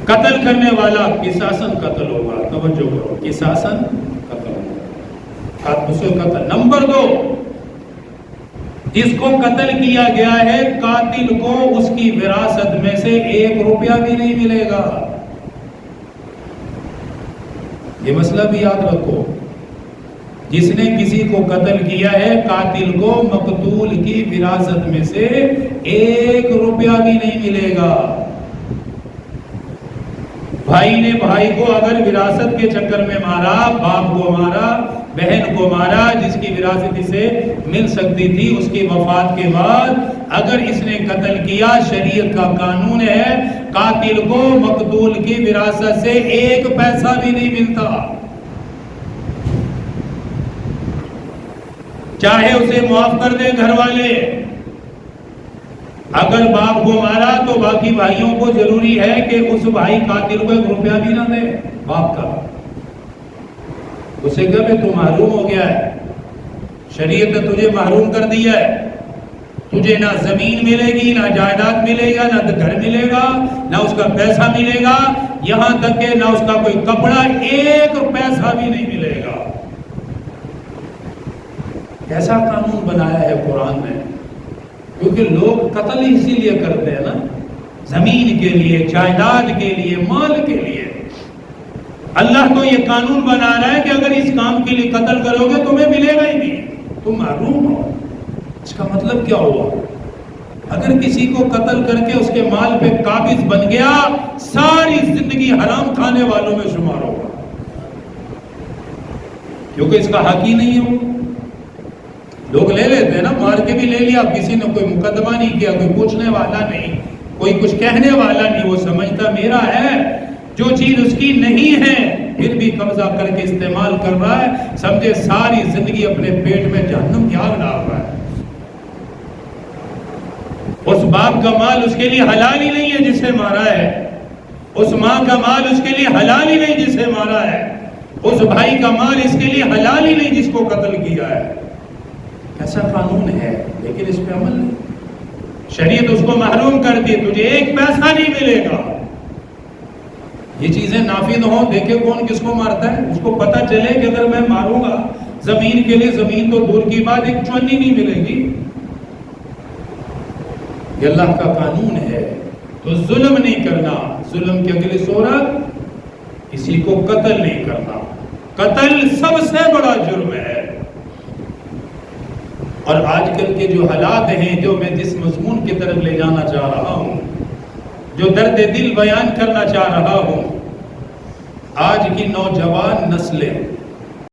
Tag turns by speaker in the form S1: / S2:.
S1: قتل کرنے والا قصاصاً قتل ہوگا. توجہ کرو، قصاصاً قتل ہوگا، اسے قتل. نمبر 2، جس کو قتل کیا گیا ہے قاتل کو اس کی وراثت میں سے 1 روپیہ بھی نہیں ملے گا. یہ مسئلہ بھی یاد رکھو. جس نے کسی کو قتل کیا ہے قاتل کو مقتول کی وراثت میں سے 1 روپیہ بھی نہیں ملے گا. بھائی نے بھائی کو اگر وراثت کے چکر میں مارا، باپ کو مارا، بہن کو مارا، جس کی وراثت اسے مل سکتی تھی، اس کی وفات کے بعد اگر اس نے قتل کیا، شریعت کا قانون ہے قاتل کو مقتول کی وراثت سے 1 پیسہ بھی نہیں ملتا، چاہے اسے معاف کر دے گھر والے. اگر باپ کو مارا تو باقی بھائیوں کو ضروری ہے کہ اس بھائی قاتل کو 1 روپیہ بھی نہ دے باپ کا. اسے کہے تو محروم ہو گیا ہے، شریعت نے تجھے محروم کر دیا ہے، تجھے نہ زمین ملے گی، نہ جائیداد ملے گا، نہ گھر ملے گا، نہ اس کا پیسہ ملے گا، یہاں تک کہ نہ اس کا کوئی کپڑا 1 پیسہ بھی نہیں ملے گا. ایسا قانون بنایا ہے قرآن میں، کیونکہ لوگ قتل اسی لیے کرتے ہیں نا، زمین کے لیے، جائیداد کے لیے، مال کے لیے. اللہ تو یہ قانون بنا رہا ہے کہ اگر اس کام کے لیے قتل کرو گے تمہیں ملے گا ہی نہیں، تم محروم ہو. اس کا مطلب کیا ہوا؟ اگر کسی کو قتل کر کے اس کے مال پہ قابض بن گیا، ساری زندگی حرام کھانے والوں میں شمار ہوگا، کیونکہ اس کا حق ہی نہیں ہے. لوگ لے لیتے ہیں نا، مار کے بھی لے لیا، کسی نے کوئی مقدمہ نہیں کیا، کوئی پوچھنے والا نہیں، کوئی کچھ کہنے والا نہیں، وہ سمجھتا میرا ہے. جو چیز اس کی نہیں ہے پھر بھی قبضہ کر کے استعمال کر رہا ہے، سمجھے ساری زندگی اپنے پیٹ میں جہنم کی آگ ڈال رہا ہے. اس باپ کا مال اس کے لیے حلال ہی نہیں ہے جسے مارا ہے، اس ماں کا مال اس کے لیے حلال ہی نہیں جسے مارا ہے، اس بھائی کا مال اس کے لیے حلال ہی نہیں جس کو قتل کیا ہے. ایسا قانون ہے لیکن اس پہ عمل نہیں. شریعت اس کو محروم کرتی، تجھے 1 پیسہ نہیں ملے گا. یہ چیزیں نافذ ہوں، دیکھے کون کس کو مارتا ہے، اس کو پتہ چلے کہ اگر میں ماروں گا زمین کے لیے، زمین تو دور کی بات 1 چونی نہیں ملے گی. یہ اللہ کا قانون ہے. تو ظلم نہیں کرنا. ظلم کی اگلی صورت کسی کو قتل نہیں کرنا. قتل سب سے بڑا جرم ہے. اور آج کل کے جو حالات ہیں، جو میں جس مضمون کی طرف لے جانا چاہ رہا ہوں، جو درد دل بیان کرنا چاہ رہا ہوں، آج کی نوجوان نسلیں